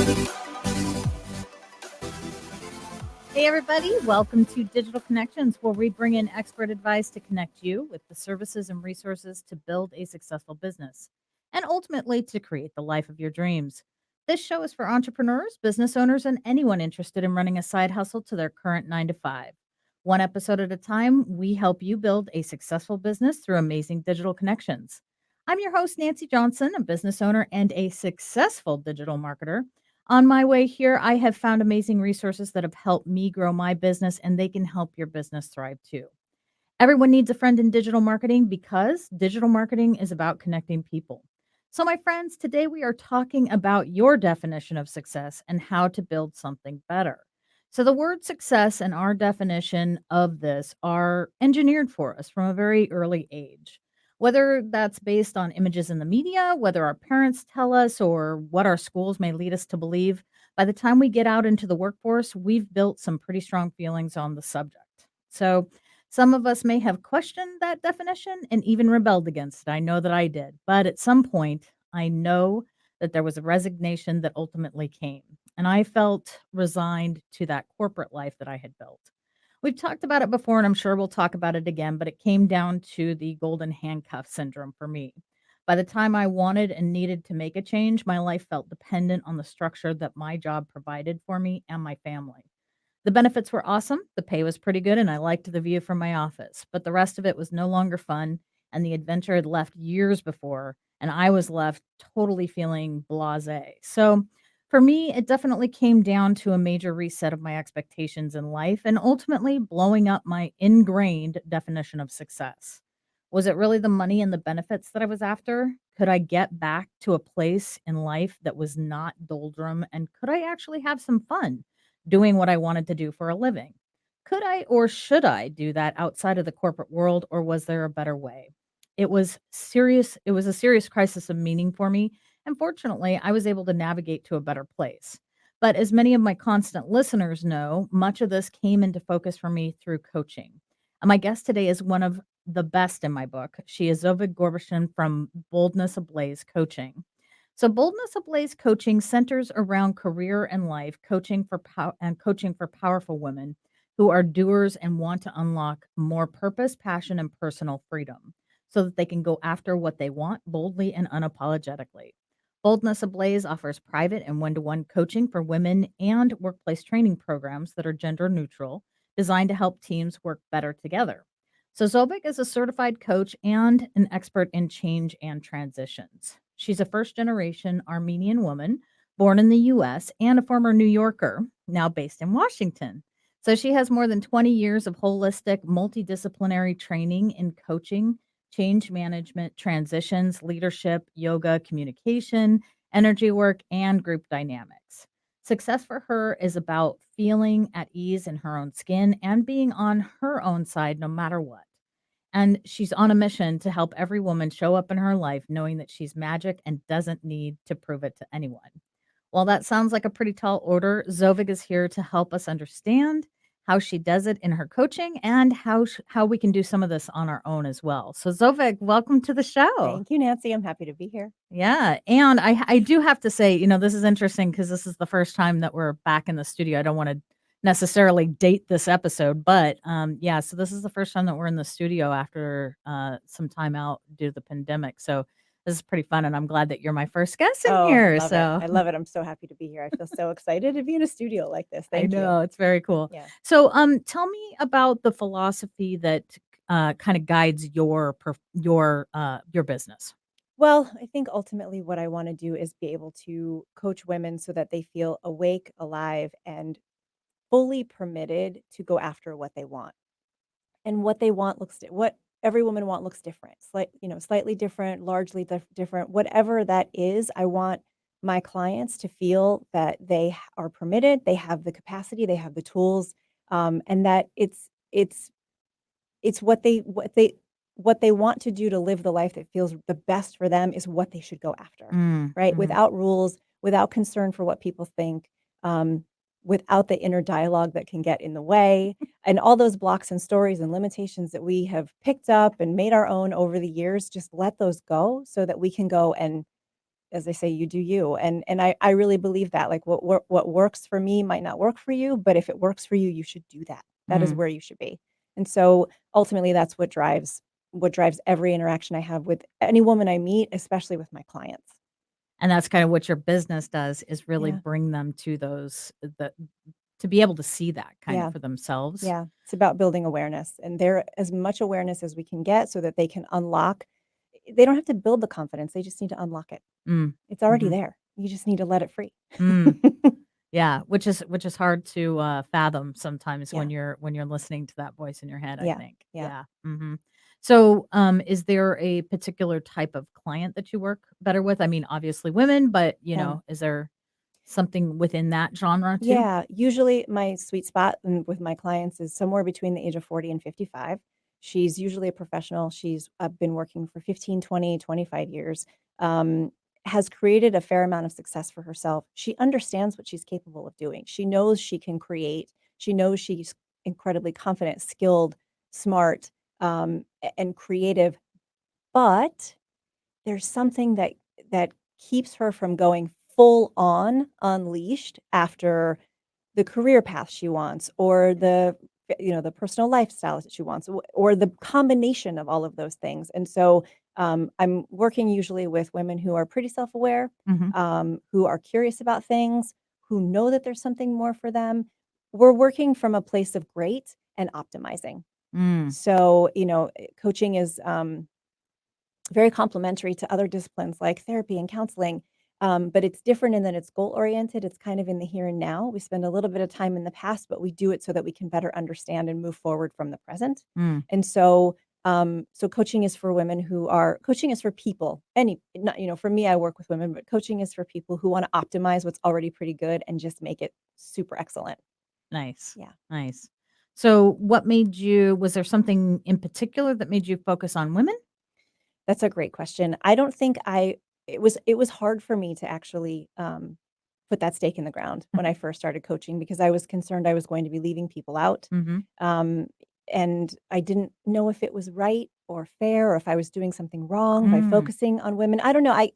Hey, everybody, welcome to Digital Connections, where we bring in expert advice to connect you with the services and resources to build a successful business and ultimately to create the life of your dreams. This show is for entrepreneurs, business owners, and anyone interested in running a side hustle to their current 9 to 5. One episode at a time, we help you build a successful business through amazing digital connections. I'm your host, Nancee Johnson, a business owner and a successful digital marketer. On my way here, I have found amazing resources that have helped me grow my business, and they can help your business thrive too. Everyone needs a friend in digital marketing because digital marketing is about connecting people. So, my friends, today we are talking about your definition of success and how to build something better. So, the word success and our definition of this are engineered for us from a very early age. Whether that's based on images in the media, whether our parents tell us, or what our schools may lead us to believe, by the time we get out into the workforce, we've built some pretty strong feelings on the subject. So, some of us may have questioned that definition and even rebelled against it. I know that I did. But at some point, I know that there was a resignation that ultimately came. And I felt resigned to that corporate life that I had built. We've talked about it before, and I'm sure we'll talk about it again, but it came down to the golden handcuff syndrome for me. By the time I wanted and needed to make a change, my life felt dependent on the structure that my job provided for me and my family. The benefits were awesome, the pay was pretty good, and I liked the view from my office, but the rest of it was no longer fun, and the adventure had left years before, and I was left totally feeling blasé. So, for me, it definitely came down to a major reset of my expectations in life and ultimately blowing up my ingrained definition of success. Was it really the money and the benefits that I was after? Could I get back to a place in life that was not doldrum? And could I actually have some fun doing what I wanted to do for a living? Could I or should I do that outside of the corporate world, or was there a better way? It was a serious crisis of meaning for me, and fortunately, I was able to navigate to a better place. But as many of my constant listeners know, much of this came into focus for me through coaching. And my guest today is one of the best in my book. She is Zovig Garboushian from Boldness Ablaze Coaching. So, Boldness Ablaze Coaching centers around career and life coaching for coaching for powerful women who are doers and want to unlock more purpose, passion, and personal freedom so that they can go after what they want boldly and unapologetically. Boldness Ablaze offers private and one-to-one coaching for women and workplace training programs that are gender neutral, designed to help teams work better together. So, Zobik is a certified coach and an expert in change and transitions. She's a first generation Armenian woman born in the US and a former New Yorker, now based in Washington. So, she has more than 20 years of holistic, multidisciplinary training in coaching, change management, transitions, leadership, yoga, communication, energy work, and group dynamics. Success for her is about feeling at ease in her own skin and being on her own side no matter what. And she's on a mission to help every woman show up in her life knowing that she's magic and doesn't need to prove it to anyone. While that sounds like a pretty tall order, Zovig is here to help us understand how she does it in her coaching and how we can do some of this on our own as well. So Zovig, welcome to the show. Thank you, Nancy. I'm happy to be here. Yeah, and I do have to say, this is interesting because this is the first time that we're back in the studio. I don't wanna necessarily date this episode, but, yeah, so this is the first time that we're in the studio after, some time out due to the pandemic, so this is pretty fun, and I'm glad that you're my first guest in Oh, I here, love it. so I love it. I'm so happy to be here. I feel so excited to be in a studio like this. I Thank you. know, it's very cool. Yeah. So, tell me about the philosophy that, kinda guides your business. Well, I think ultimately what I want to do is be able to coach women so that they feel awake, alive, and fully permitted to go after what they want. And what they want what every woman want looks different. Slightly different, largely different, whatever that is. I want my clients to feel that are permitted, they have the capacity, they have the tools, and that it's what they want to do to live the life that feels the best for them is what they should go after, Mm, right? mhm. Without rules, without concern for what people think, um, without the inner dialogue that can get in the way, and all those blocks and stories and limitations that we have picked up and made our own over the years, just let those go so that we can go and as they say, you do you. And I really believe that, like, what works for me might not work for you, but if it works for you, you should do that. That is Mm. where you should be. And so ultimately that's what drives every interaction I have with any woman I meet, especially with my clients. And that's kind of what your business does is really Yeah. bring them to those the to be able to see that kind of Yeah. for themselves. Yeah. It's about building awareness, and there as much awareness as we can get so that they can unlock. They don't have to build the confidence, they just need to unlock it. Mm. It's already Mhm. there. You just need to let it free. Mm. Yeah, which is hard to, fathom sometimes Yeah. when you're listening to that voice in your head, I Yeah. think. Yeah. Yeah, mhm. So, is there a particular type of client that you work better with? I mean, obviously women, but, Yeah. is there something within that genre too? Yeah, usually my sweet spot with my clients is somewhere between the age of 40 and 55. She's usually a professional. She's been working for 15, 20, 25 years, um, has created a fair amount of success for herself. She understands what she's capable of doing. She knows she can create. She knows she's incredibly confident, skilled, smart, and creative. But there's something that keeps her from going full on unleashed after the career path she wants or the personal lifestyle that she wants or the combination of all of those things. And so I'm working usually with women who are pretty self-aware, Mhm. who are curious about things, who know that there's something more for them. We're working from a place of great and optimizing. Mm. So coaching is very complementary to other disciplines like therapy and counseling. But it's different in that it's goal oriented. It's kind of in the here and now. We spend a little bit of time in the past, but we do it so that we can better understand and move forward from the present. Mm. And so coaching is for women coaching is for people. Not, for me, I work with women, but coaching is for people who want to optimize what's already pretty good and just make it super excellent. Nice. Yeah. Nice. So, what made you was there something in particular that made you focus on women? That's a great question. I don't think I it was hard for me to actually, put that stake in the ground when I first started coaching because I was concerned I was going to be leaving people out, Mhm. um, and I didn't know if it was right or fair or if I was doing something wrong by Mm. focusing on women. I don't know.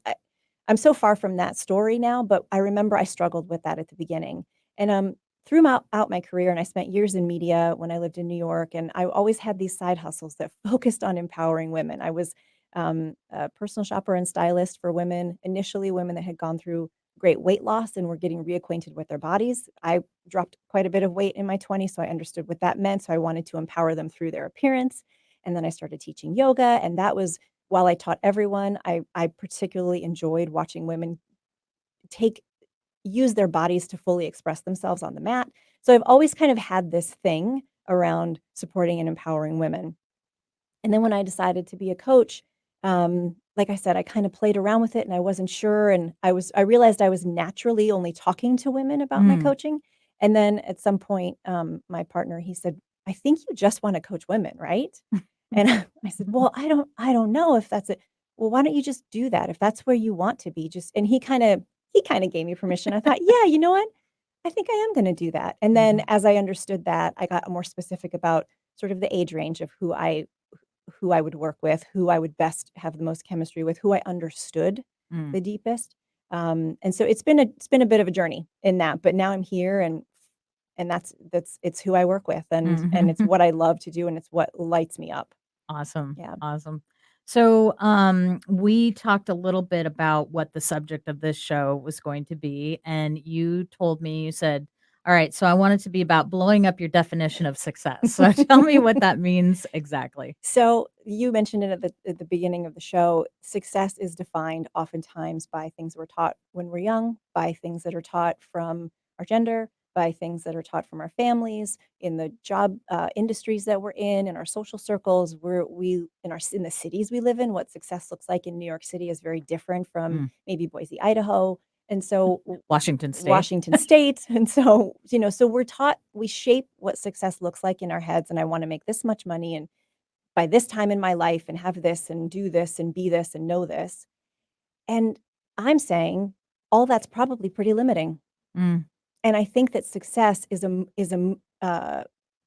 I'm so far from that story now, but I remember I struggled with that at the beginning, and, through out my career, and I spent years in media when I lived in New York, and I always had these side hustles that focused on empowering women. I was a personal shopper and stylist for women, initially women that had gone through great weight loss and were getting reacquainted with their bodies. I dropped quite a bit of weight in my 20s, so I understood what that meant. So I wanted to empower them through their appearance. And then I started teaching yoga. And that was while I taught everyone, I particularly enjoyed watching women take use their bodies to fully express themselves on the mat. So I've always kind of had this thing around supporting and empowering women. And then when I decided to be a coach, like I said, I kind of played around with it and I wasn't sure. And I realized I was naturally only talking to women about my Mm. coaching. And then at some point, my partner, he said, I think you just want to coach women, right? And I said, well, I don't know if that's it. Well, why don't you just do that? If that's where you want to be, and he kind of gave me permission. I thought, yeah, you know what? I think I am going to do that. And then Mhm. as I understood that, I got more specific about sort of the age range of who I would work with, who I would best have the most chemistry with, who I understood Mm. the deepest. And so it's been a bit of a journey in that, but now I'm here and that's it's who I work with and it's Mhm. what I love to do and it's what lights me up. Awesome, Yeah. awesome. So, we talked a little bit about what the subject of this show was going to be, and you told me, you said, "All right, so I want it to be about blowing up your definition of success." So tell me what that means exactly. So you mentioned it at the beginning of the show. Success is defined oftentimes by things we're taught when we're young, by things that are taught from our gender, by things that are taught from our families, in the job industries that we're in our social circles. In the cities we live in. What success looks like in New York City is very different from Mm. maybe Boise, Idaho, and so Washington State. Washington State. And so we're taught we shape what success looks like in our heads. And I want to make this much money and by this time in my life and have this and do this and be this and know this. And I'm saying all that's probably pretty limiting. Mm. And I think that success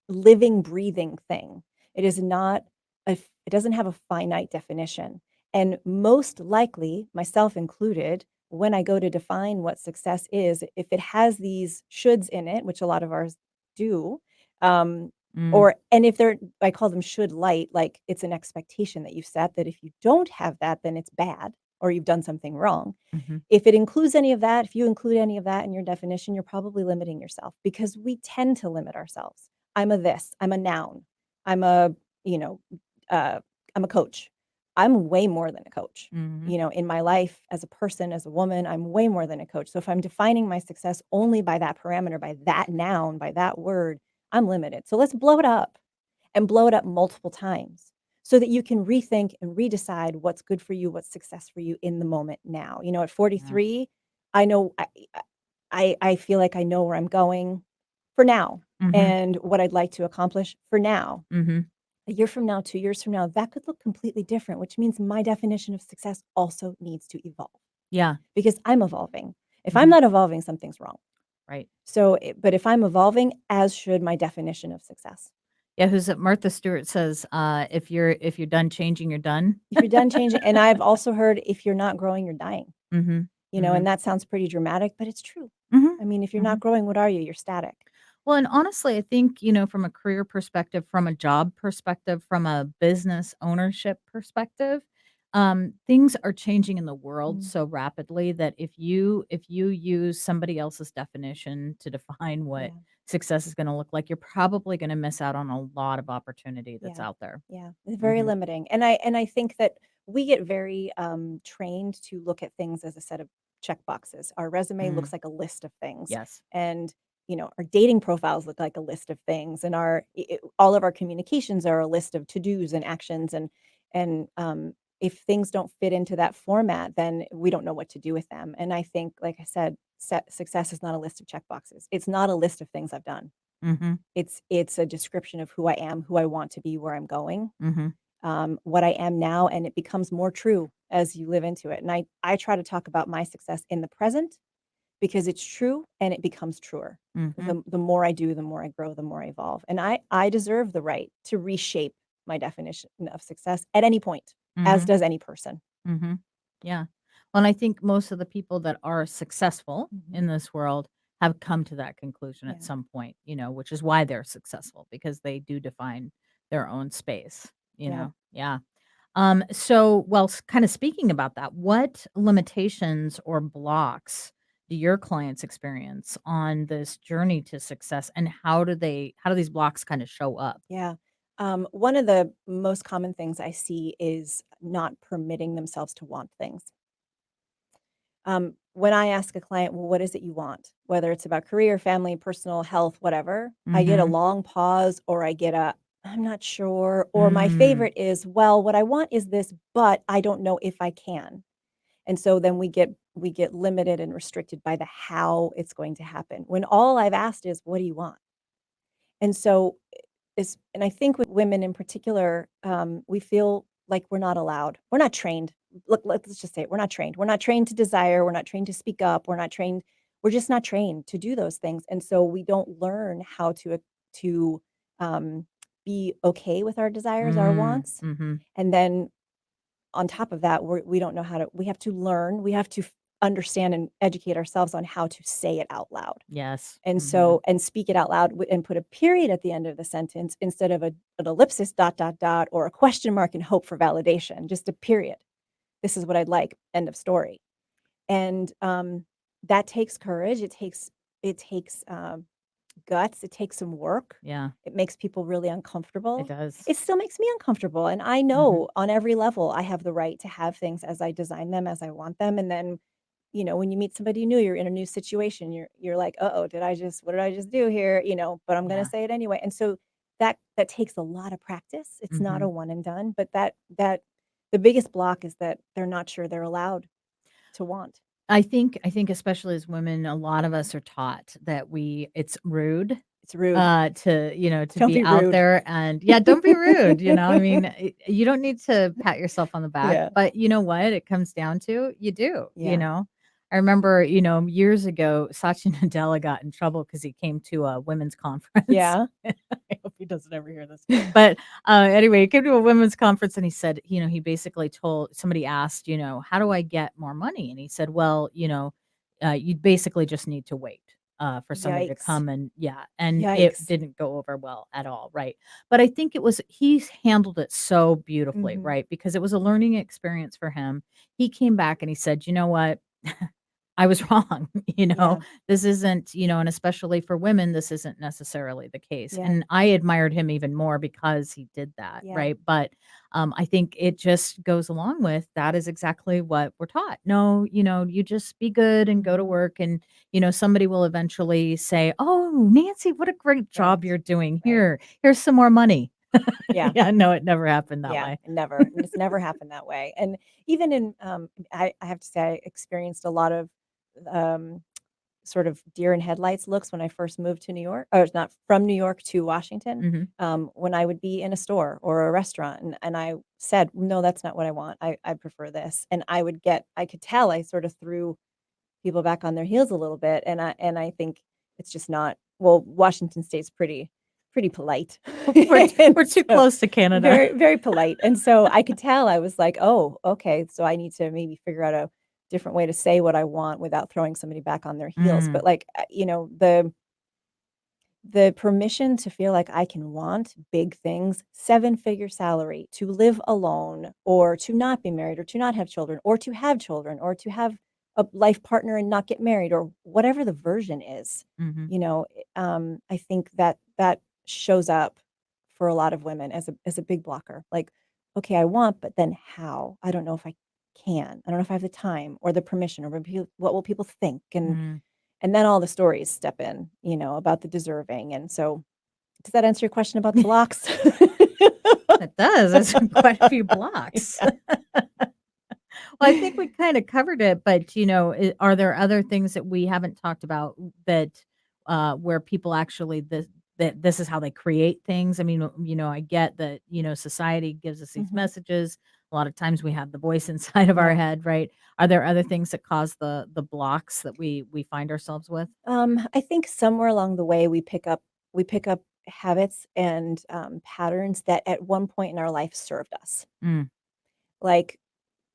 living, breathing thing. It is not it doesn't have a finite definition. And most likely, myself included, when I go to define what success is, if it has these shoulds in it, which a lot of ours do, um, Mm, or and if they're I call them should light, like it's an expectation that you've set that if you don't have that, then it's bad or you've done something wrong. mhm. If it includes any of that, if you include any of that in your definition, you're probably limiting yourself because we tend to limit ourselves. I'm a this, I'm a noun, I'm a, you know, uh, I'm a coach. I'm way more than a coach. Mhm. You know, in my life as a person, as a woman, I'm way more than a coach. So if I'm defining my success only by that parameter, by that noun, by that word, I'm limited. So let's blow it up and blow it up multiple times so that you can rethink and redecide what's good for you, what's success for you in the moment now. You know, at Yeah. 43, I know I feel like I know where I'm going for now Mhm. and what I'd like to accomplish for now. Mhm. A year from now, 2 years from now, that could look completely different, which means my definition of success also needs to evolve Yeah. because I'm evolving. If I'm Mhm. not evolving, something's wrong. Right. So, but if I'm evolving, as should my definition of success. Yeah, who's it? Martha Stewart says, if you're done changing, you're done. If you're done changing, and I've also heard if you're not growing, you're dying, Mhm. you know, and Mhm. that sounds pretty dramatic, but it's true. Mhm. I mean, if you're not Mhm. growing, what are you? You're static. Well, and honestly, I think, from a career perspective, from a job perspective, from a business ownership perspective, things are changing in the world Mm, so rapidly that if you use somebody else's definition to define what yeah. success is going to look like, you're probably going to miss out on a lot of opportunity that's Yeah. out there. Yeah. It's very Mhm. limiting. And I think that we get very trained to look at things as a set of check boxes. Our resume looks Mm. like a list of things. Yes. And our dating profiles look like a list of things and all of our communications are a list of to-dos and actions and if things don't fit into that format, then we don't know what to do with them. And I think, like I said, success is not a list of check boxes. It's not a list of things I've done. Mhm. It's a description of who I am, who I want to be, where I'm going, Mhm. what I am now, and it becomes more true as you live into it. And I try to talk about my success in the present because it's true and it becomes truer. Mhm. The more I do, the more I grow, the more I evolve. And I deserve the right to reshape my definition of success at any point, as Mhm. does any person. Mhm. Yeah. Well, and I think most of the people that are successful Mhm. in this world have come to that conclusion at Yeah. some point, which is why they're successful because they do define their own space, you Yeah. know? Yeah. So, well, kind of speaking about that, what limitations or blocks do your clients experience on this journey to success and how do these blocks kind of show up? Yeah. One of the most common things I see is not permitting themselves to want things. When I ask a client, well, what is it you want? Whether it's about career, family, personal health, whatever, I get a Mhm. long pause or I get I'm not sure. Or my Mm. favorite is, well, what I want is this, but I don't know if I can. And so then we get limited and restricted by the how it's going to happen. When all I've asked is, what do you want? And so and I think with women in particular, we feel like we're not allowed. We're not trained. Look, let's just say it. We're not trained. We're not trained to desire. We're not trained to speak up. We're not trained. We're just not trained to do those things, and so we don't learn how to um, be okay with our desires, our Mm. wants, Mhm. and then on top of that, we don't know how to. We have to learn. We have to understand and educate ourselves on how to say it out loud. Yes. And Mhm. so and speak it out loud and put a period at the end of the sentence instead of an ellipsis, dot, dot, dot, or a question mark and hope for validation, just a period. This is what I'd like, end of story. And, that takes courage. It takes guts. It takes some work. Yeah, It makes people really it uncomfortable. does. It still makes me uncomfortable, and I Mhm. know on every level I have the right to have things as I design them, as I want them, and then when you meet somebody new, you're in a new situation, you're like, "Uh-oh, what did I just do here?" But I'm gonna Yeah. say it anyway. And so that takes a lot of practice. It's not a Mhm. one and done, but that the biggest block is that they're not sure they're allowed to want. I think especially as women, a lot of us are taught that it's rude, It's rude. to Don't be be out rude. there and yeah, don't be rude, I mean, you don't need to pat yourself on the back, Yeah. but you know what it comes down to? You do, Yeah. I remember, years ago, Satya Nadella got in trouble because he came to a women's conference. Yeah. I hope he doesn't ever hear this. But anyway, he came to a women's conference and he said, he basically told somebody asked, how do I get more money? And he said, well, you basically just need to wait for somebody to Yikes. come and and it Yikes. didn't go over well at all, right? But I think he's handled it so beautifully, Mhm. right? Because it was a learning experience for him. He came back and he said, you know what? I was wrong, Yeah. this isn't, and especially for women, this isn't necessarily the case. Yeah. And I admired him even more because he did that, Yeah. right? But I think it just goes along with that is exactly what we're taught. No, you just be good and go to Mhm. work. And, somebody will eventually say, oh, Nancy, what a great Right. job you're doing. Right. Here's some more money. Yeah. Yeah, no, it never happened that Yeah. way. Never. And it's never happened that way. And even in, I have to say, I experienced a lot of um, sort of deer in headlights looks when I first moved to New York, or not from New York to Washington, Hmm. when I would be in a store or a restaurant and I said, no, that's not what I want. I prefer this. And I could tell I sort of threw people back on their heels a little bit. And I think it's just not, well, Washington State's pretty polite. we're, And we're too so close to Canada. very, very polite. And so I could tell I was like, oh, okay. So I need to maybe figure out a different way to say what I want without throwing somebody back on their heels. Mm, But like, the permission to feel like I can want big things, seven-figure salary, to live alone, or to not be married, or to not have children, or to have children, or to have a life partner and not get married, or whatever the version is. mhm, I think that shows up for a lot of women as a big blocker. Like, okay, I want, but then how? I don't know if I can. I don't know if I have the time or the permission, or what will people think? mm. And then all the stories step in, about the deserving. And so, does that answer your question about the blocks? It does, it's quite a few blocks. Yeah. Well, I think we kinda covered it, but, are there other things that we haven't talked about that, where people actually that this is how they create things? I mean, I get that, society gives us these Mhm. messages. A lot of times we have the voice inside of our Yeah. head, right? Are there other things that cause the blocks that we find ourselves with? I think somewhere along the way we pick up habits and patterns that at one point in our life served us. Mm, Like,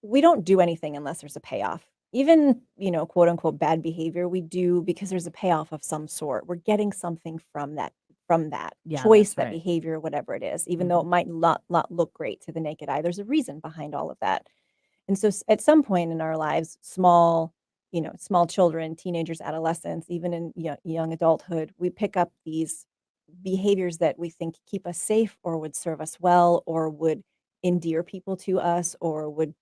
we don't do anything unless there's a payoff. Even, quote unquote bad behavior, we do because there's a payoff of some sort. We're getting something from that yeah, choice, that's that right. behavior, whatever it is, even though it Mhm, might not look great to the naked eye. There's a reason behind all of that. And so at some point in our lives, small children, teenagers, adolescents, even in young adulthood, we pick up these behaviors that we think keep us safe or would serve us well or would endear people to us or would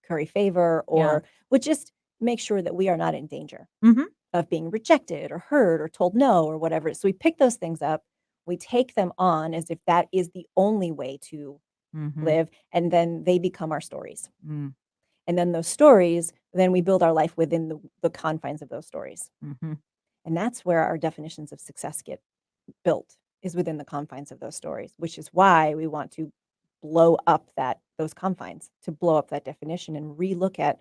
curry favor yeah. or would just make sure that we are not in danger Mhm, of being rejected or hurt or told no or whatever. So we pick those things up, we take them on as if that is the only way to mhm, live, and then they become our stories. mm, And then those stories, then we build our life within the confines of those stories. mhm, And that's where our definitions of success get built, is within the confines of those stories, which is why we want to blow up those confines, to blow up that definition and relook at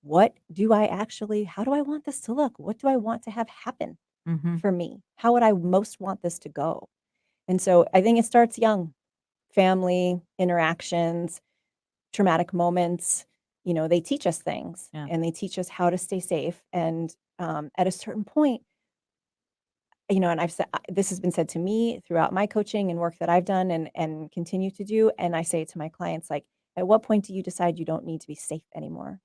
how do I want this to look? What do I want to have happen mhm, for me? How would I most want this to go? And so I think it starts young. Family, interactions, traumatic moments, they teach us things yeah. and they teach us how to stay safe. And at a certain point, and I've said this has been said to me throughout my coaching and work that I've done and continue to do. And I say it to my clients, like, at what point do you decide you don't need to be safe anymore?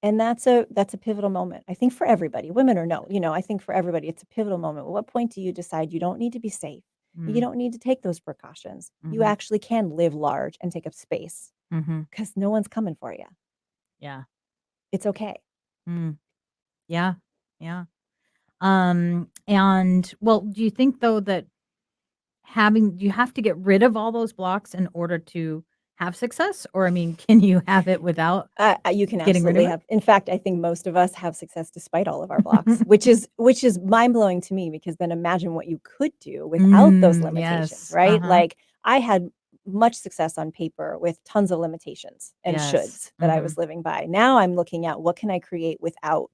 And that's a pivotal moment. I think for everybody, women or no, I think for everybody, it's a pivotal moment. At what point do you decide you don't need to be safe? You Mm, don't need to take those precautions. You mhm, actually can live large and take up space mhm, because no one's coming for you. yeah. It's okay. Mm, yeah, yeah. And well, do you think though that do you have to get rid of all those blocks in order to have success? Or I mean, can you have it without You can getting rid of absolutely it? have. In fact, I think most of us have success despite all of our blocks, which is mind blowing to me because then imagine what you could do without those limitations, Yes. right? Uh-huh. Like I had much success on paper with tons of limitations and Yes. shoulds that I was living by. Now I'm looking at what can I create without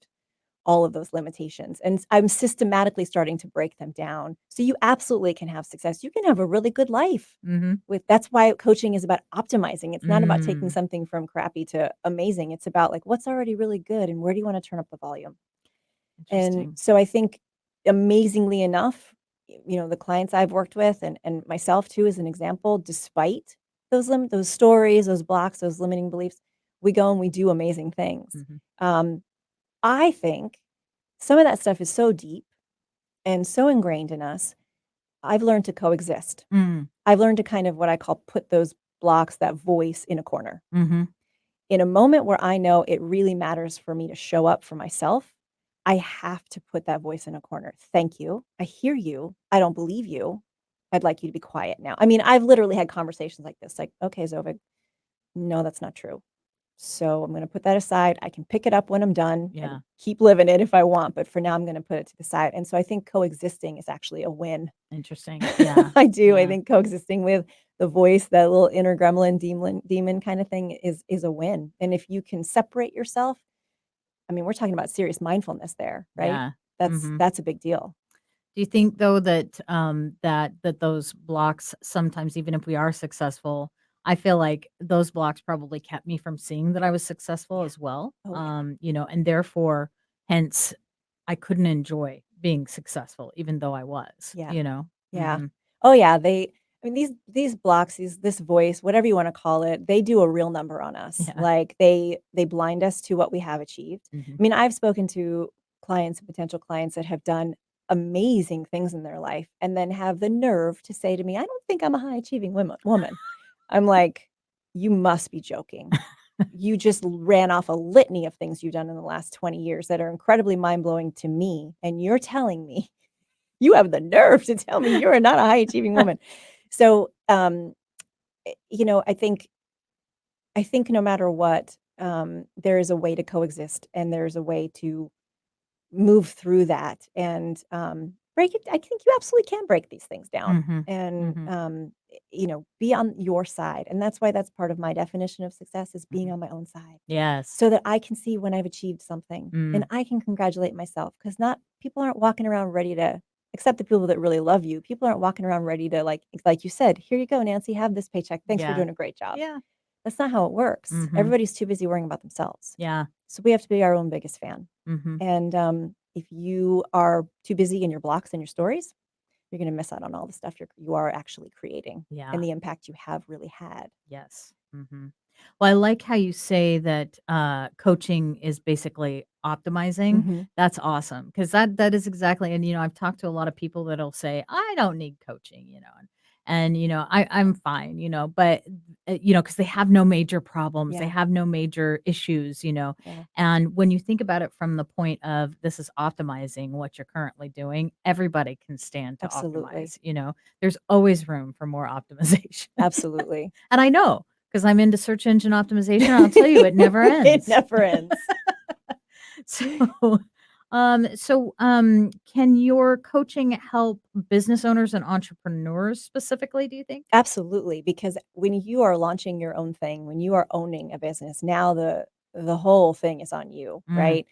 all of those limitations. And I'm systematically starting to break them down. So you absolutely can have success. You can have a really good life Mhm. with that's why coaching is about optimizing. It's not about taking Mm. something from crappy to amazing. It's about like what's already really good and where do you want to turn up the volume? And Interesting. so I think amazingly enough, the clients I've worked with and myself too as an example, despite those stories, those blocks, those limiting beliefs, we go and we do amazing things. Mhm. Um, I think some of that stuff is so deep and so ingrained in us. I've learned to coexist. Mm. I've learned to kind of what I call put those blocks, that voice in a corner. Mhm. In a moment where I know it really matters for me to show up for myself, I have to put that voice in a corner. Thank you. I hear you. I don't believe you. I'd like you to be quiet now. I mean, I've literally had conversations like this, like, okay, Zovig, no, that's not true. So I'm going to put that aside. I can pick it up when I'm done and Yeah. keep living it if I want. But for now, I'm going to put it to the side. And so I think coexisting is actually a win. Interesting. Yeah. I do. I Yeah. think coexisting with the voice, that little inner gremlin, demon kind of thing is a win. And if you can separate yourself, I mean, we're talking about serious mindfulness there, right? Yeah. That's Mhm. that's a big deal. Do you think though that that those blocks sometimes even if we are successful, I feel like those blocks probably kept me from seeing that I was successful Yeah. as well. Oh yeah. And therefore hence I couldn't enjoy being successful even though I was, Yeah. you know. Yeah. Mhm. Oh, yeah, I mean, these blocks, this voice, whatever you wanna call it, they do a real number on us. Yeah. Like, they blind us to what we have achieved. Mhm. I mean, I've spoken to clients and potential clients that have done amazing things in their life and then have the nerve to say to me, "I don't think I'm a high achieving woman." I'm like, "You must be joking. You just ran off a litany of things you've done in the last 20 years that are incredibly mind-blowing to me, and you're telling me you have the nerve to tell me you're not a high achieving woman." So, I think no matter what, there is a way to coexist and there's a way to move through that and break it. I think you absolutely can break these things down Mhm. and, Mhm. be on your side. And that's why that's part of my definition of success is being Mhm. on my own side Yes. so that I can see when I've achieved something and Mm. I can congratulate myself because not people aren't walking around ready to except the people that really love you. People aren't walking around ready to like you said, here you go, Nancy, have this paycheck. Thanks for Yeah. doing a great job. Yeah. That's not how it works. Mhm. Everybody's too busy worrying about themselves. Yeah. So we have to be our own biggest fan. Mhm. And if you are too busy in your blocks and your stories, you're going to miss out on all the stuff you are actually creating Yeah. and the impact you have really had. Yes. Mhm. Well, I like how you say that, coaching is basically optimizing. Hmm. That's awesome because that is exactly and, I've talked to a lot of people that'll say, "I don't need coaching," I'm fine, but, because they have no major problems, they Yeah, have no major issues, yeah, and when you think about it from the point of this is optimizing what you're currently doing, everybody can stand to absolutely, optimize, there's always room for more optimization. absolutely. And I know, because 'cause I'm into search engine optimization, I'll tell you it never It ends. never ends. So, can your coaching help business owners and entrepreneurs specifically, do you think? Absolutely, because when you are launching your own thing, when you are owning a business, now the whole thing is on you, Mm. right?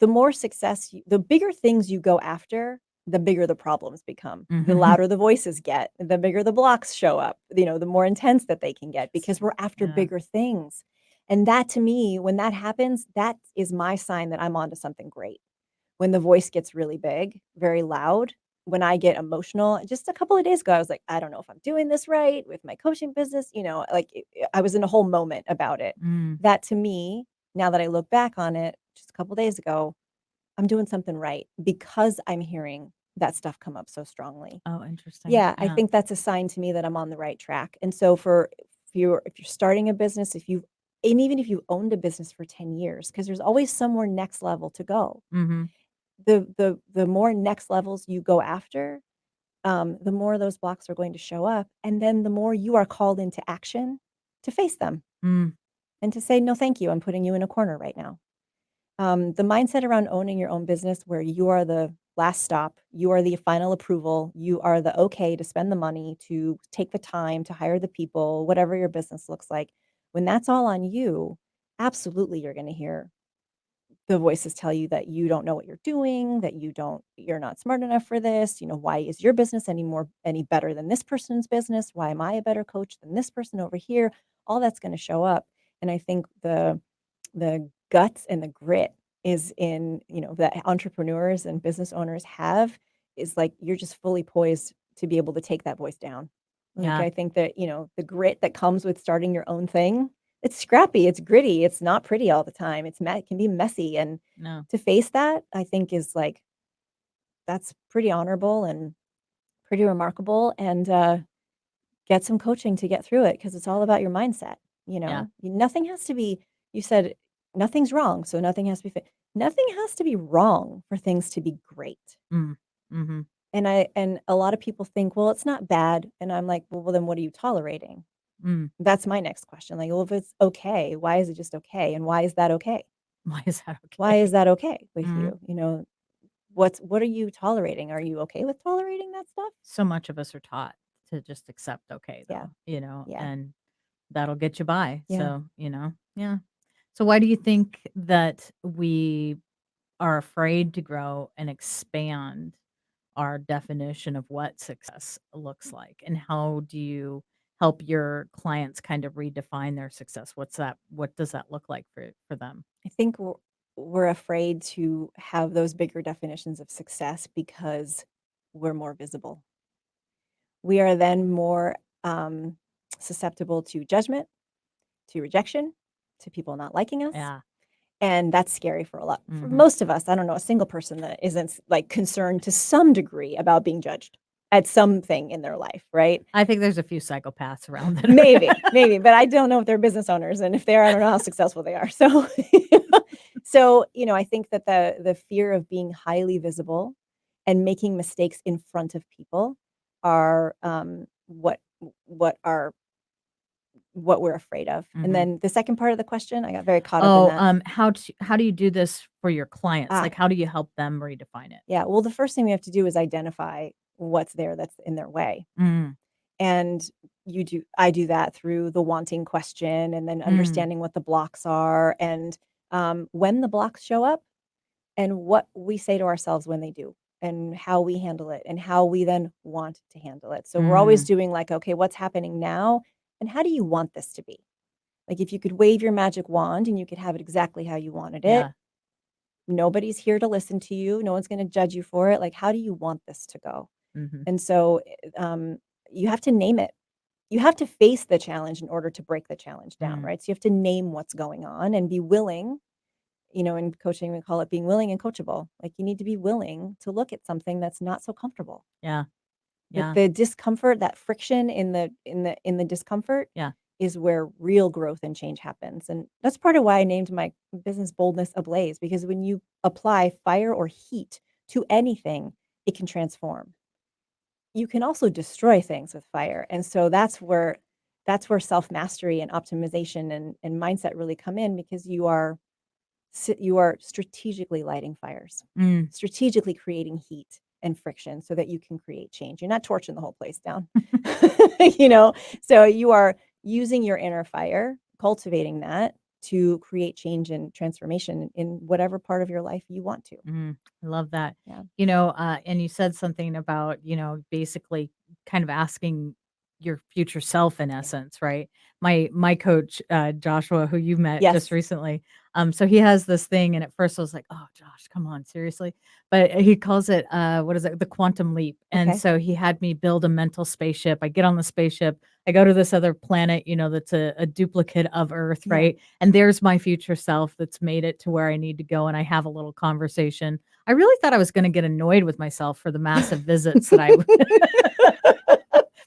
The more the bigger things you go after, the bigger the problems become. The Mhm. louder the voices get, the bigger the blocks show up, the more intense that they can get because we're after Yeah. bigger things. And that to me, when that happens, that is my sign that I'm onto something great. When the voice gets really big, very loud, when I get emotional, just a couple of days ago, I was like, I don't know if I'm doing this right with my coaching business. I was in a whole moment about it. Mm. That to me, now that I look back on it, just a couple days ago, I'm doing something right because I'm hearing that stuff come up so strongly. Oh, interesting. Yeah, I Yeah. think that's a sign to me that I'm on the right track. And so if you're starting a business, and even if you've owned a business for 10 years, because there's always somewhere next level to go. Mhm. The more next levels you go after, the more those blocks are going to show up. And then the more you are called into action to face them Mm. and to say, no, thank you. I'm putting you in a corner right now. The mindset around owning your own business where you are last stop. You are the final approval. You are the okay to spend the money, to take the time, to hire the people, whatever your business looks like. When that's all on you, absolutely you're going to hear the voices tell you that you don't know what you're doing, that you're not smart enough for this. Why is your business any better than this person's business? Why am I a better coach than this person over here? All that's going to show up. And I think the guts and the grit is in, that entrepreneurs and business owners have, is like you're just fully poised to be able to take that voice down. Like Yeah. I think that, the grit that comes with starting your own thing, it's scrappy, it's gritty, it's not pretty all the time. It can be messy, and No. to face that, I think is like that's pretty honorable and pretty remarkable, and get some coaching to get through it, because it's all about your mindset. Yeah. Nothing has to be. You said nothing's wrong, so nothing has to be nothing has to be wrong for things to be great. Mm. Mhm. And a lot of people think, well, it's not bad, and I'm like, well, then what are you tolerating? Mm. That's my next question. Like, well, if it's okay, why is it just okay? And why is that okay? Why is that Why is okay? that okay with Mhm. you? What are you tolerating? Are you okay with tolerating that stuff? So much of us are taught to just accept okay, Yeah. though, Yeah. and that'll get you by. Yeah. So, yeah. So why do you think that we are afraid to grow and expand our definition of what success looks like? And how do you help your clients kind of redefine their success? What does that look like for them? I think we're afraid to have those bigger definitions of success because we're more visible. We are then more susceptible to judgment, to rejection, to people not liking us. Yeah. And that's scary for Mhm. most of us. I don't know a single person that isn't like concerned to some degree about being judged at something in their life, right? I think there's a few psychopaths around that Maybe, but I don't know if they're business owners, and if they are, I don't know how successful they are. So, I think that the fear of being highly visible and making mistakes in front of people are what are what we're afraid of. And Mhm. then the second part of the question, I got very caught up in Oh, that. how do you do this for your clients? Ah, Like, how do you help them redefine it? yeah. Well, the first thing we have to do is identify what's there that's in their way. Mm. And I do that through the wanting question, and then Mm. understanding what the blocks are, and when the blocks show up, and what we say to ourselves when they do, and how we handle it, and how we then want to handle it. So we're always Mm. doing like, okay, what's happening now? And how do you want this to be? Like if you could wave your magic wand and you could have it exactly how you wanted it, Yeah. nobody's here to listen to you. No one's going to judge you for it. Like, how do you want this to go? Mhm. And so you have to name it. You have to face the challenge in order to break the challenge down, Mm. right? So you have to name what's going on and be willing. In coaching, we call it being willing and coachable. Like you need to be willing to look at something that's not so comfortable. Yeah. That Yeah. the discomfort, that friction in the discomfort Yeah. is where real growth and change happens. And that's part of why I named my business Boldness Ablaze, because when you apply fire or heat to anything, it can transform. You can also destroy things with fire. And so that's where self-mastery and optimization and mindset really come in, because you are strategically lighting fires, Mm. strategically creating heat and friction so that you can create change. You're not torching the whole place down. you know, so you are using your inner fire, cultivating that to create change and transformation in whatever part of your life you want to. Mm, I love that. Yeah. And you said something about, basically kind of asking your future self in Yeah. essence, right? My coach, Joshua, who you met just Yes. recently, so he has this thing, and at first I was like, "Oh, Josh, come on, seriously?" But he calls it, what is it? The quantum leap. And Okay. so he had me build a mental spaceship. I get on the spaceship. I go to this other planet, that's a duplicate of Earth, Yeah. right? And there's my future self that's made it to where I need to go, and I have a little conversation. I really thought I was gonna get annoyed with myself for the massive visits that I w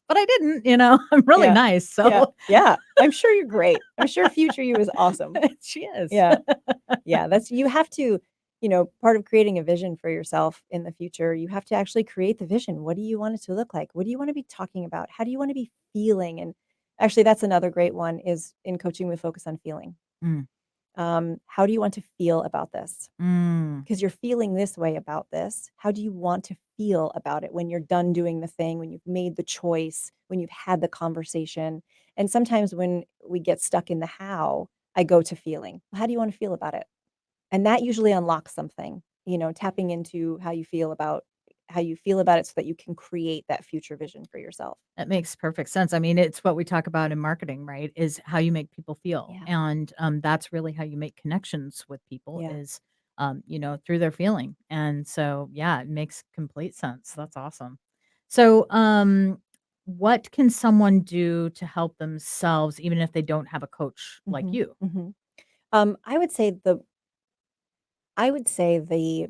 but I didn't. I'm really Yeah. nice, Yeah. so Yeah. I'm sure you're great. I'm sure future you is awesome. she is. Yeah. Yeah, that's you have to, part of creating a vision for yourself in the future, you have to actually create the vision. What do you want it to look like? What do you want to be talking about? How do you want to be feeling? And actually, that's another great one is in coaching, we focus on feeling. Mm, How do you want to feel about this? Mm. Because you're feeling this way about this. How do you want to feel about it when you're done doing the thing, when you've made the choice, when you've had the conversation? And sometimes when we get stuck in the how, I go to feeling. How do you want to feel about it? And that usually unlocks something, tapping into how you feel about it so that you can create that future vision for yourself. That makes perfect sense. I mean, it's what we talk about in marketing, right? Is how you make people feel, Yeah. and that's really how you make connections with people Yeah. is, through their feeling. And so, yeah, it makes complete sense. That's awesome. So, what can someone do to help themselves, even if they don't have a coach like Mhm. you? Mhm. Um, I would say the I would say they're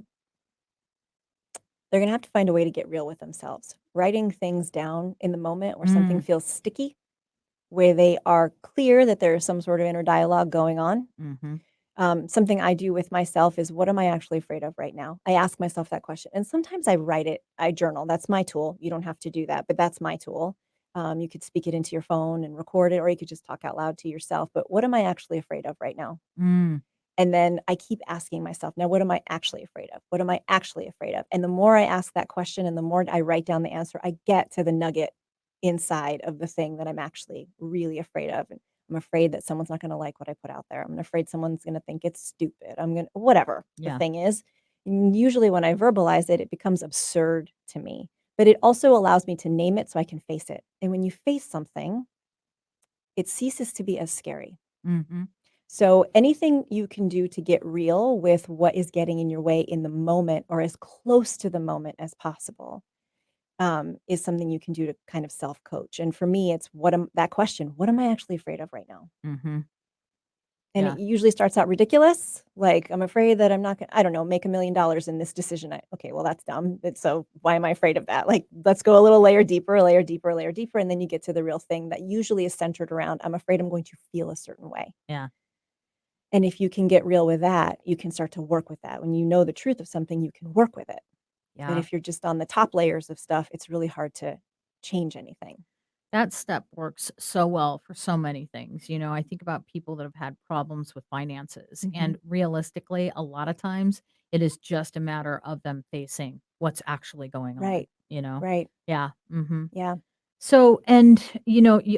gonna have to find a way to get real with themselves. Writing things down in the moment where something Mm, feels sticky, where they are clear that there is some sort of inner dialogue going on. mhm, Something I do with myself is, what am I actually afraid of right now? I ask myself that question. And sometimes I write it, I journal. That's my tool. You don't have to do that, but that's my tool. You could speak it into your phone and record it, or you could just talk out loud to yourself. But what am I actually afraid of right now? mm, And then I keep asking myself, now, what am I actually afraid of? What am I actually afraid of? And the more I ask that question and the more I write down the answer, I get to the nugget inside of the thing that I'm actually really afraid of. And I'm afraid that someone's not going to like what I put out there. I'm afraid someone's going to think it's stupid. I'm going to, whatever the yeah, thing is. And usually when I verbalize it, it becomes absurd to me. But it also allows me to name it so I can face it. And when you face something, it ceases to be as scary. mhm, So anything you can do to get real with what is getting in your way in the moment or as close to the moment as possible, is something you can do to kind of self-coach. And for me, it's that question, what am I actually afraid of right now? mhm, And it yeah, usually starts out ridiculous. Like, I'm afraid that I'm not going to, I don't know, make $1 million in this decision. Okay, well, that's dumb. So why am I afraid of that? Like, let's go a little layer deeper, a layer deeper, a layer deeper. And then you get to the real thing that usually is centered around, I'm afraid I'm going to feel a certain way. yeah, And if you can get real with that, you can start to work with that. When you know the truth of something, you can work with it. But yeah. if you're just on the top layers of stuff, it's really hard to change anything. That step works so well for so many things. I think about people that have had problems with finances, Mhm. and realistically, a lot of times it is just a matter of them facing what's actually going on, Right. you know? Right. Yeah. Mhm. Yeah. So, and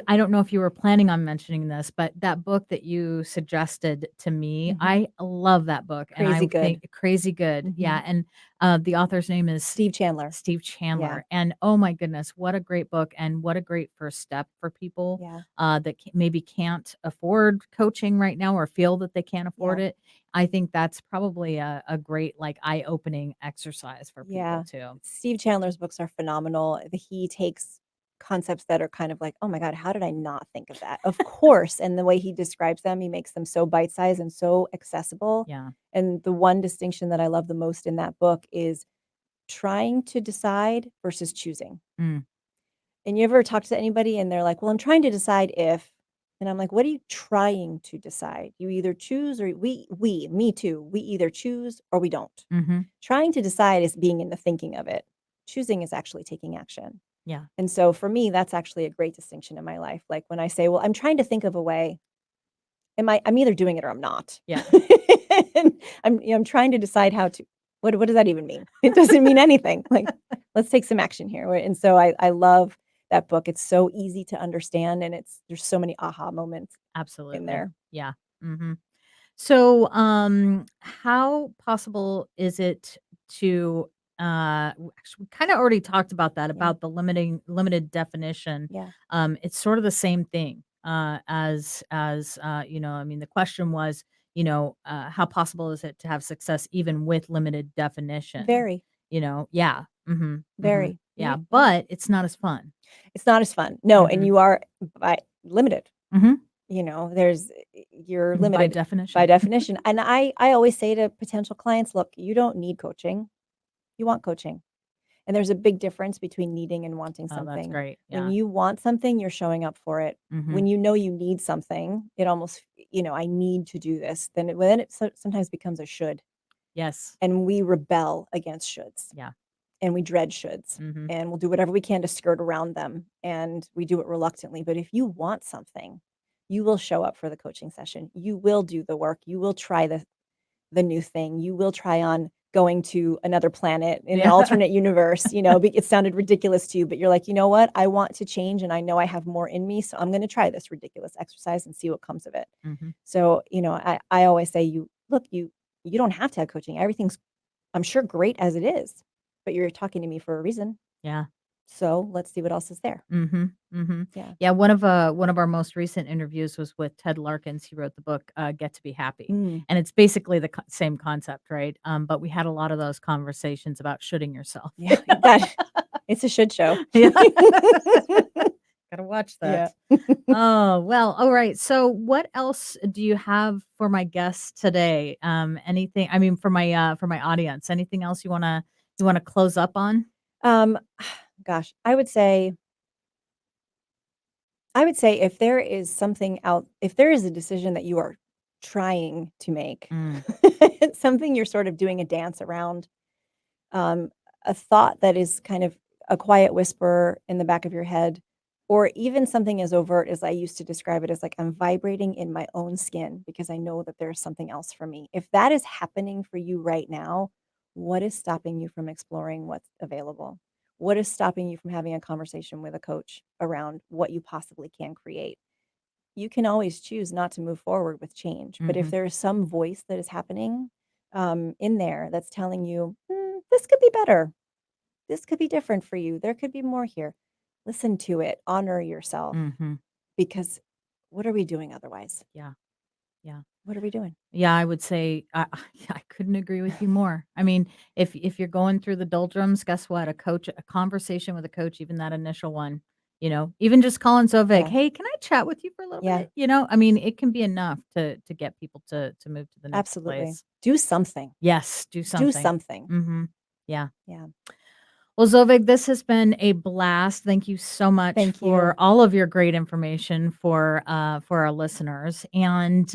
I don't know if you were planning on mentioning this, but that book that you suggested to me, Mhm. I love that book, and I Crazy think good. crazy good. Yeah, Mhm. and the author's name is Steve Chandler. Steve Yeah. Chandler, and oh my goodness, what a great book, and what a great first step for people Yeah. that maybe can't afford coaching right now or feel that they can't afford Yeah. it. I think that's probably a great like eye opening exercise for people Yeah. too. Steve Chandler's books are phenomenal. He takes concepts that are kind of like, "Oh my god, how did I not think of that?" Of course, and the way he describes them, he makes them so bite-sized and so accessible. Yeah. And the one distinction that I love the most in that book is trying to decide versus choosing. Mm, And you ever talk to anybody and they're like, "Well, I'm trying to decide if," and I'm like, "What are you trying to decide? You either choose or me too, we either choose or we don't." mhm. Trying to decide is being in the thinking of it. Choosing is actually taking action. Yeah. And so for me, that's actually a great distinction in my life. Like when I say, "Well, I'm trying to think of a way," I'm either doing it or I'm not. Yeah. And I'm trying to decide how to, what does that even mean? It doesn't mean anything. Like, let's take some action here. Right? And so I love that book. It's so easy to understand and there's so many aha moments in Absolutely. there. Yeah. Mhm. So, how possible is it to, actually, we kind of already talked about that, Yeah. about the limited definition. Yeah. It's sort of the same thing, I mean, the question was, how possible is it to have success even with limited definition? Very, Yeah. Mhm. Mhm. very. Yeah, Yeah. but it's not as fun. It's not as fun. No, and Mhm. you are by limited. Mhm. There's you're By limited by definition. definition. And I always say to potential clients, "Look, you don't need coaching. You want coaching." And there's a big difference between needing and wanting Oh, that's something. great. When Yeah. you want something, you're showing up for it. When Mhm. you know you need something, it almost, I need to do this. Then it sometimes becomes a should. Yes. And we rebel against shoulds Yeah. and we dread shoulds. Mhm. And we'll do whatever we can to skirt around them. And we do it reluctantly. But if you want something, you will show up for the coaching session. You will do the work. You will try the new thing. You will try on going to another planet in an Yeah. alternate universe, it sounded ridiculous to you, but you're like, "You know what? I want to change and I know I have more in me, so I'm gonna try this ridiculous exercise and see what comes of it." Mhm. So, I always say, you don't have to have coaching. Everything's, I'm sure, great as it is, but you're talking to me for a reason. Yeah. So let's see what else is there. Mhm, mhm. Yeah. Yeah, one of our most recent interviews was with Ted Larkins. He wrote the book, Get to Be Happy, Mm. and it's basically the same concept, right? But we had a lot of those conversations about shoulding yourself. Yeah, that it's a should show. Yeah. Gotta watch that. Yeah. Oh, well, alright, so what else do you have for my guests today? Anything I mean, for my audience, anything else you wanna close up on? Um, gosh, I would say if there is a decision that you are trying to make, Mm, something you're sort of doing a dance around, um, a thought that is kind of a quiet whisper in the back of your head, or even something as overt as I used to describe it as like I'm vibrating in my own skin because I know that there's something else for me. If that is happening for you right now, what is stopping you from exploring what's available? What is stopping you from having a conversation with a coach around what you possibly can create? You can always choose not to move forward with change. But if mhm, there is some voice that is happening in there that's telling you, this could be better, this could be different for you, there could be more here, listen to it, honor yourself, mhm. because what are we doing otherwise? Yeah, yeah. What are we doing? Yeah, I would say I couldn't agree with you more. I mean, if you're going through the doldrums, guess what? A conversation with a coach, even that initial one, even just calling Zovig, Yeah, "Hey, can I chat with you for a little yeah, bit?" I mean, it can be enough to get people to move to the next absolutely. place. Do something. Yes, do Do something. something. Mhm. Yeah. Yeah. Well, Zovig, this has been a blast. Thank you so much Thank for you. all of your great information for our listeners. And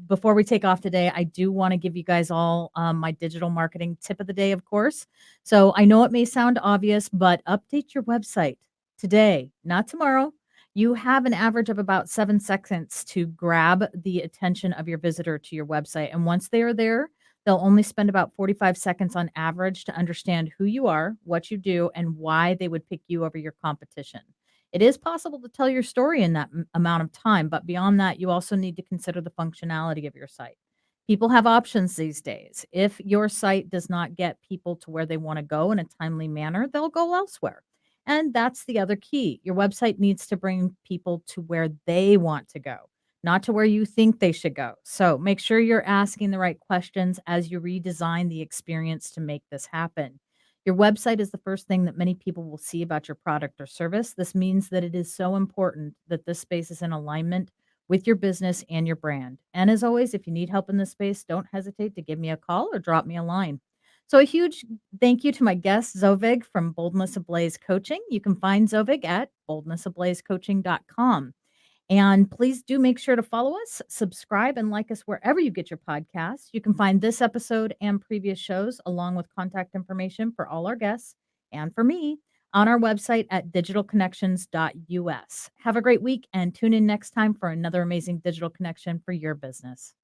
before we take off today, I do want to give you guys all my digital marketing tip of the day, of course. So I know it may sound obvious, but update your website today, not tomorrow. You have an average of about 7 seconds to grab the attention of your visitor to your website. And once they are there, they'll only spend about 45 seconds on average to understand who you are, what you do, and why they would pick you over your competition. It is possible to tell your story in that amount of time, but beyond that, you also need to consider the functionality of your site. People have options these days. If your site does not get people to where they want to go in a timely manner, they'll go elsewhere. And that's the other key. Your website needs to bring people to where they want to go, not to where you think they should go. So make sure you're asking the right questions as you redesign the experience to make this happen. Your website is the first thing that many people will see about your product or service. This means that it is so important that this space is in alignment with your business and your brand. And as always, if you need help in this space, don't hesitate to give me a call or drop me a line. So, a huge thank you to my guest, Zovig from Boldness Ablaze Coaching. You can find Zovig at boldnessablazecoaching.com. And please do make sure to follow us, subscribe, and like us wherever you get your podcasts. You can find this episode and previous shows, along with contact information for all our guests and for me, on our website at digitalconnections.us. Have a great week and tune in next time for another amazing digital connection for your business.